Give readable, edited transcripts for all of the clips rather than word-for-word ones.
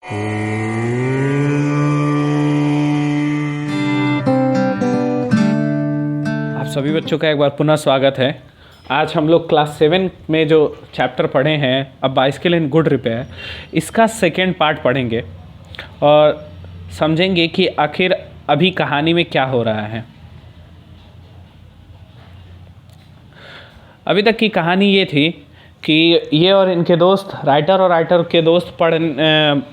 आप सभी बच्चों का एक बार पुनः स्वागत है। आज हम लोग क्लास 7 में जो चैप्टर पढ़े हैं अब बाइसिकल इन गुड रिपेयर, इसका सेकेंड पार्ट पढ़ेंगे और समझेंगे कि आखिर अभी कहानी में क्या हो रहा है। अभी तक की कहानी ये थी कि ये और इनके दोस्त राइटर के दोस्त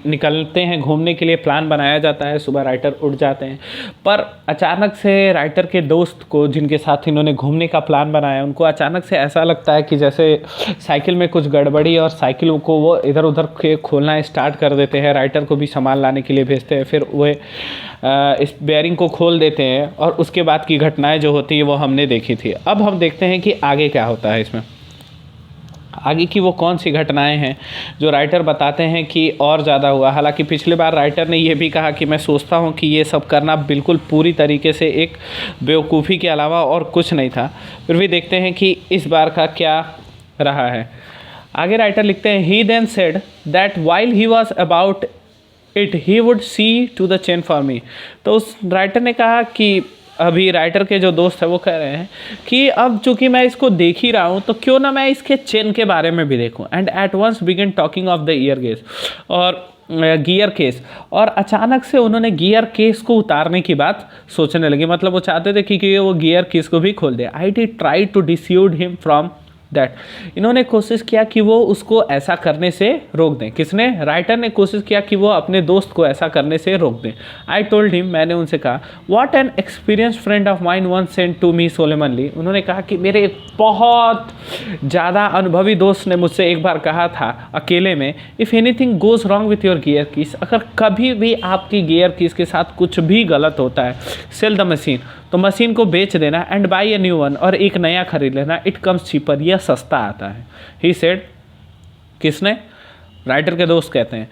निकलते हैं घूमने के लिए। प्लान बनाया जाता है, सुबह राइटर उठ जाते हैं, पर अचानक से राइटर के दोस्त को, जिनके साथ इन्होंने घूमने का प्लान बनाया, उनको अचानक से ऐसा लगता है कि जैसे साइकिल में कुछ गड़बड़ी, और साइकिल को वो इधर उधर के खोलना स्टार्ट कर देते हैं। राइटर को भी सामान लाने के लिए भेजते हैं, फिर वे इस बेयरिंग को खोल देते हैं और उसके बाद की घटनाएं जो होती है वो हमने देखी थी। अब हम देखते हैं कि आगे क्या होता है इसमें, आगे की वो कौन सी घटनाएं हैं जो राइटर बताते हैं कि और ज़्यादा हुआ। हालांकि पिछले बार राइटर ने ये भी कहा कि मैं सोचता हूँ कि ये सब करना बिल्कुल पूरी तरीके से एक बेवकूफ़ी के अलावा और कुछ नहीं था। फिर भी देखते हैं कि इस बार का क्या रहा है। आगे राइटर लिखते हैं, he then said that while he was about it he would see to the chain for me. तो उस राइटर ने कहा कि अभी राइटर के जो दोस्त है वो कह रहे हैं कि अब चूंकि मैं इसको देख ही रहा हूँ तो क्यों ना मैं इसके चेन के बारे में भी देखूँ। And at once begin talking of the gear case, और अचानक से उन्होंने गियर केस को उतारने की बात सोचने लगे। मतलब वो चाहते थे कि वो गियर केस को भी खोल दे। I did try to dissuade him from that. इन्होंने कोशिश किया कि वो उसको ऐसा करने से रोक दें। किसने? राइटर ने कोशिश किया कि वो अपने दोस्त को ऐसा करने से रोक दें। आई टोल्ड हिम, मैंने उनसे कहा, what an experience friend of mine once said to me solemnly. उन्होंने कहा कि मेरे एक बहुत ज़्यादा अनुभवी दोस्त ने मुझसे एक बार कहा था अकेले में, if anything goes wrong with your gear case, अगर कभी भी आपकी गियर कीस के साथ कुछ भी गलत होता है, सेल द मशीन, तो मशीन को बेच देना, and by a new one, और एक नया खरीद लेना, इट कम्स चीपर, यह सस्ता आता है। ही सेड, किसने? राइटर के दोस्त कहते हैं।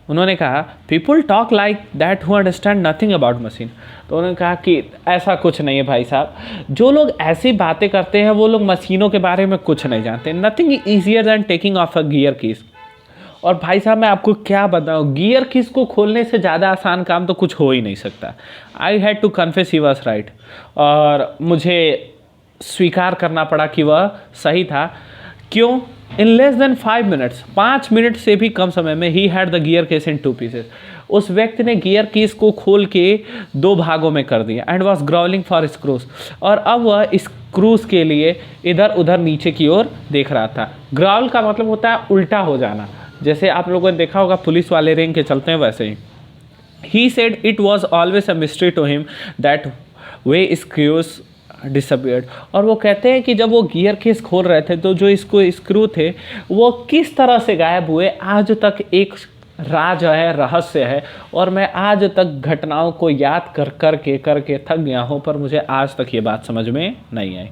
उन्होंने कहा, people talk like that who understand nothing about machine. तो उन्होंने कहा कि ऐसा कुछ नहीं है भाई साहब, जो लोग ऐसी बातें करते हैं वो लोग मशीनों के बारे में कुछ नहीं जानते। Nothing easier than taking off a gear case. और भाई साहब मैं आपको क्या बताऊँ, गियर कीज को खोलने से ज़्यादा आसान काम तो कुछ हो ही नहीं सकता। I had to confess he was right, और मुझे स्वीकार करना पड़ा कि वह सही था। क्यों? In less than 5 minutes, 5 minute से भी कम समय में, he had the gear case in 2 pieces. उस व्यक्ति ने गियर केस को खोल के 2 भागों में कर दिया। And was growling for screws, और अब वह स्क्रूज के लिए इधर उधर नीचे की ओर देख रहा था। ग्राउल का मतलब होता है उल्टा हो जाना, जैसे आप लोगों ने देखा होगा पुलिस वाले रेंग के चलते हैं वैसे ही। He said it was always a mystery to him that the screws disappeared. और वो कहते हैं कि जब वो गियर केस खोल रहे थे तो जो इसको स्क्रू थे वो किस तरह से गायब हुए, आज तक एक राज है, रहस्य है। और मैं आज तक घटनाओं को याद करके थक गया हूँ, पर मुझे आज तक ये बात समझ में नहीं आई।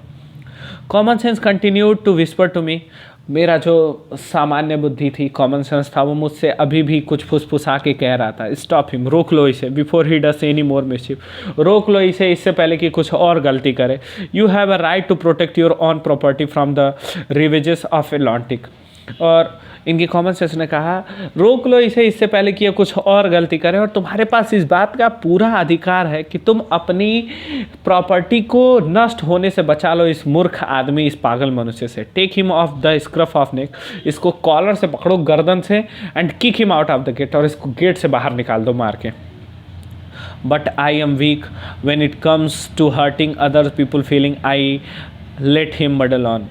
Common sense continued to whisper to me. मेरा जो सामान्य बुद्धि थी, कॉमन सेंस था, वो मुझसे अभी भी कुछ फुसफुसा के कह रहा था, स्टॉप हिम, रोक लो इसे, before he does any more mischief, रोक लो इसे इससे पहले कि कुछ और गलती करे। You have a right to protect your own property from the ravages of Atlantic. और इनकी कॉमन सेंस ने कहा, रोक लो इसे इससे पहले कि ये कुछ और गलती करे, और तुम्हारे पास इस बात का पूरा अधिकार है कि तुम अपनी प्रॉपर्टी को नष्ट होने से बचा लो इस मूर्ख आदमी, इस पागल मनुष्य से। Take him off the scruff of neck, इसको कॉलर से पकड़ो, गर्दन से, and kick him out of the gate, और इसको गेट से बाहर निकाल दो मार के। But I am weak when it comes to hurting other people feeling, I let him meddle on.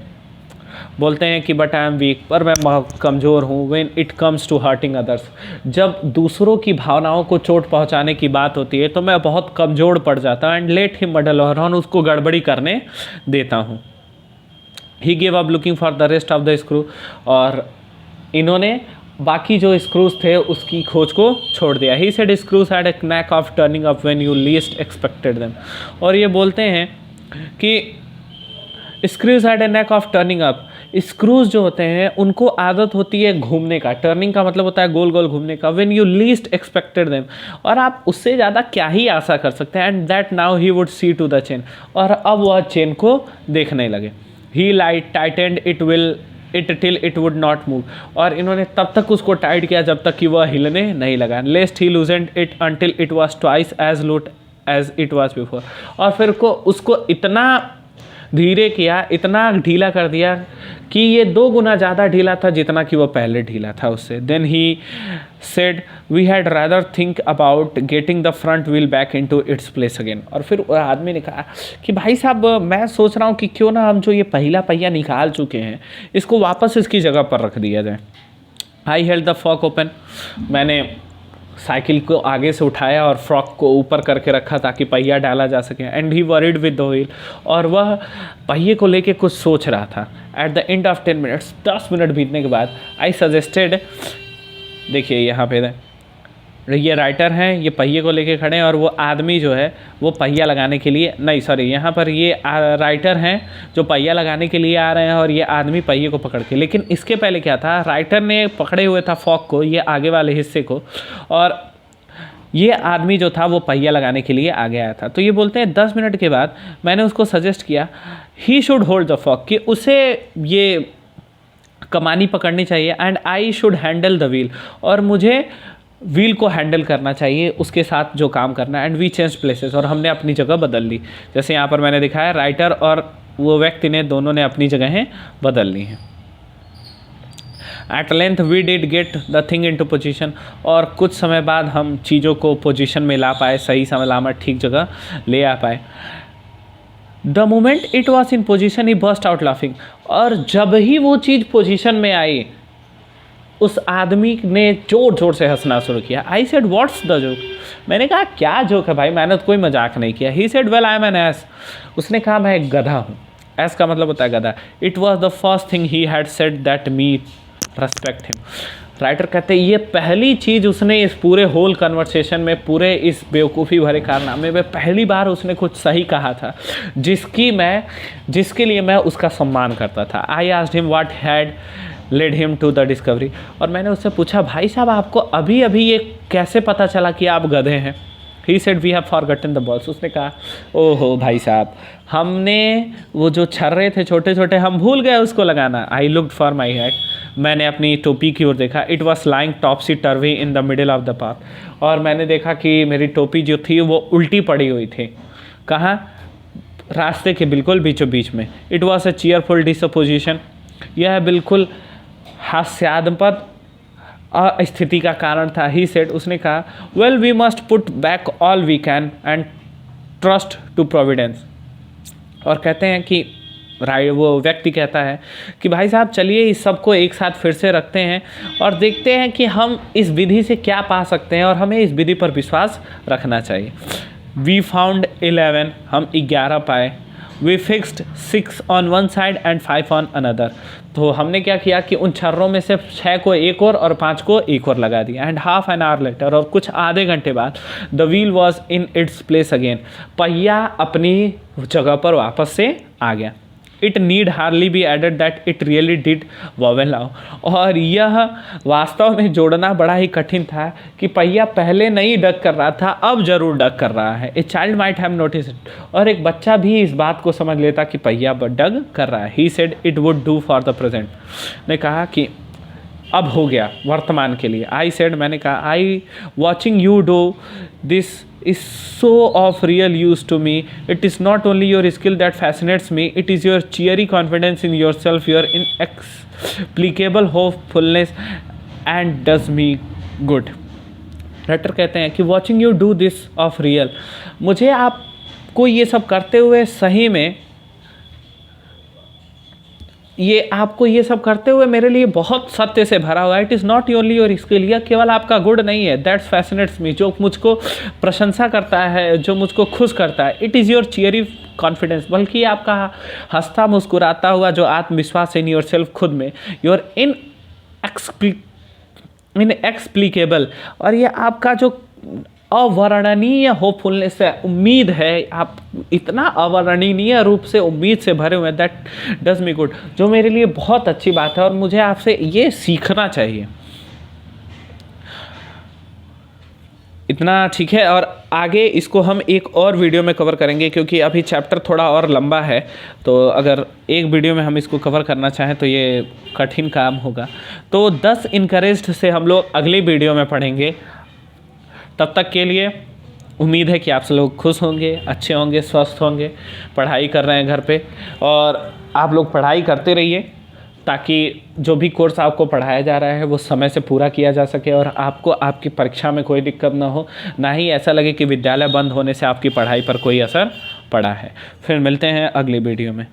बोलते हैं कि बट आई एम वीक, पर मैं कमज़ोर हूँ। When it comes to hurting others, जब दूसरों की भावनाओं को चोट पहुँचाने की बात होती है तो मैं बहुत कमज़ोर पड़ जाता हूँ। And let him meddle on, उसको गड़बड़ी करने देता हूँ। He give up looking for the rest of the screw, और इन्होंने बाकी जो स्क्रूज थे उसकी खोज को छोड़ दिया। He said screws had a knack of turning up when you least expected them. और ये बोलते हैं कि screws had a knack of turning up, screws जो होते हैं उनको आदत होती है घूमने का। टर्निंग का मतलब होता है गोल गोल घूमने का। When you least expected them, और आप उससे ज़्यादा क्या ही आशा कर सकते हैं। And that now he would see to the chain, और अब वह चेन को देखने लगे। He light tightened it will it till it would not move, और इन्होंने तब तक उसको टाइट किया जब तक कि वह हिलने नहीं लगा। Lest he loosened it until it was twice as loose as it was before, और फिर को उसको इतना धीरे किया, इतना ढीला कर दिया कि ये 2 गुना ज़्यादा ढीला था जितना कि वो पहले ढीला था उससे। Then he said we had rather think about getting the front wheel back into its place again, और फिर आदमी ने कहा कि भाई साहब मैं सोच रहा हूँ कि क्यों ना हम जो ये पहला पहिया निकाल चुके हैं इसको वापस इसकी जगह पर रख दिया जाए। I held the fork open, मैंने साइकिल को आगे से उठाया और फ्रॉक को ऊपर करके रखा ताकि पहिया डाला जा सके। And he worried with the wheel, और वह पहिए को लेके कुछ सोच रहा था। At the end of 10 minutes, 10 minute बीतने के बाद आई सजेस्टेड, देखिए यहाँ पे ये राइटर हैं, ये पहिए को लेके खड़े हैं, और वो आदमी जो है वो पहिया लगाने के लिए, नहीं सॉरी, यहाँ पर ये राइटर हैं जो पहिया लगाने के लिए आ रहे हैं और ये आदमी पहिए को पकड़ के। लेकिन इसके पहले क्या था, राइटर ने पकड़े हुए था फॉक को, ये आगे वाले हिस्से को, और ये आदमी जो था वो पहिया लगाने के लिए आगे आया था। तो ये बोलते हैं 10 मिनट के बाद मैंने उसको सजेस्ट किया he should hold the fork, कि उसे ये कमानी पकड़नी चाहिए, and I should handle the wheel, और मुझे व्हील को हैंडल करना चाहिए, उसके साथ जो काम करना है। एंड वी चेंज प्लेसेस, और हमने अपनी जगह बदल ली। जैसे यहाँ पर मैंने दिखाया, राइटर और वो व्यक्ति ने दोनों ने अपनी जगहें बदल ली हैं। At length we did get the thing into position, और कुछ समय बाद हम चीज़ों को पोजिशन में ला पाए, सही सलामत ठीक जगह ले आ पाए। The moment it was in position he burst out laughing, और जब ही वो चीज़ पोजिशन में आई उस आदमी ने जोर जोर से हंसना शुरू किया। I said what's the joke, मैंने कहा क्या जोक है भाई, मैंने तो कोई मजाक नहीं किया। He said well I am an ass, उसने कहा मैं एक गधा हूँ। एस का मतलब होता है गधा। It was the first thing he had said that me respect him. Writer कहते हैं ये पहली चीज़ उसने इस पूरे होल कन्वर्सेशन में, पूरे इस बेवकूफ़ी भरे कारनामे में पहली बार उसने कुछ सही कहा था जिसके लिए मैं उसका सम्मान करता था। I asked him what had led him to the discovery, और मैंने उससे पूछा भाई साहब आपको अभी अभी ये कैसे पता चला कि आप गधे हैं। He said we have forgotten the balls, उसने कहा ओहो भाई साहब हमने वो जो छर्रे थे छोटे छोटे हम भूल गए उसको लगाना। I looked for my hat, मैंने अपनी टोपी की ओर देखा। It was lying टॉपसी टर्वी in the middle of the path, और मैंने देखा कि मेरी टोपी जो थी वो उल्टी पड़ी हुई थी। कहाँ? रास्ते के बिल्कुल बीचों बीच में। इट वॉज अ चीयरफुल डिसपोजिशन, यह बिल्कुल हास्यास्पद स्थिति का कारण था। ही सेड, उसने कहा well we must put back all we can and trust to providence, और कहते हैं कि वो व्यक्ति कहता है कि भाई साहब चलिए इस सबको एक साथ फिर से रखते हैं और देखते हैं कि हम इस विधि से क्या पा सकते हैं, और हमें इस विधि पर विश्वास रखना चाहिए। वी फाउंड 11, हम 11 पाए। We fixed 6 on one side and 5 on another, तो हमने क्या किया कि उन छर्रों में से 6 को एक और 5 को एक और लगा दिया। And half an hour later, और कुछ आधे घंटे बाद the wheel was in its place again, पहिया अपनी जगह पर वापस से आ गया। It need hardly be added that it really did wobble now, और यह वास्तव में जोड़ना बड़ा ही कठिन था कि पहिया पहले नहीं डग कर रहा था, अब जरूर डग कर रहा है। A child might have notice it, और एक बच्चा भी इस बात को समझ लेता कि पहिया डग कर रहा है। ही said it would do for the present, ने कहा कि अब हो गया वर्तमान के लिए। आई सेड, मैंने कहा I watching you do this is so of real use to me. It is not only your skill that fascinates me, it is your cheery confidence in yourself, your inexplicable hopefulness and does me good. Writer कहते हैं कि watching you do this of real, मुझे आपको ये सब करते हुए सही में आपको ये सब करते हुए मेरे लिए बहुत सत्य से भरा हुआ है। It is not only your skill, यह केवल आपका गुड नहीं है। दैट्स फैसिनेट्स मी, जो मुझको प्रशंसा करता है, जो मुझको खुश करता है। इट इज़ योर चियरी कॉन्फिडेंस, बल्कि आपका हंसता मुस्कुराता हुआ जो आत्मविश्वास इन योर सेल्फ, खुद में। योर इनएक्सप्लिकेबल, और ये आपका जो अवर्णनीय होपफुलनेस है, उम्मीद है, आप इतना अवर्णनीय रूप से उम्मीद से भरे हुए हैं। दैट डज मी गुड, जो मेरे लिए बहुत अच्छी बात है और मुझे आपसे ये सीखना चाहिए। इतना ठीक है, और आगे इसको हम एक और वीडियो में कवर करेंगे, क्योंकि अभी चैप्टर थोड़ा और लंबा है, तो अगर एक वीडियो में हम इसको कवर करना चाहें तो ये कठिन काम होगा। तो 10 इनकरेज्ड से हम लोग अगली वीडियो में पढ़ेंगे। तब तक के लिए उम्मीद है कि आप सब लोग खुश होंगे, अच्छे होंगे, स्वस्थ होंगे, पढ़ाई कर रहे हैं घर पे, और आप लोग पढ़ाई करते रहिए ताकि जो भी कोर्स आपको पढ़ाया जा रहा है वो समय से पूरा किया जा सके और आपको आपकी परीक्षा में कोई दिक्कत ना हो, ना ही ऐसा लगे कि विद्यालय बंद होने से आपकी पढ़ाई पर कोई असर पड़ा है। फिर मिलते हैं अगली वीडियो में।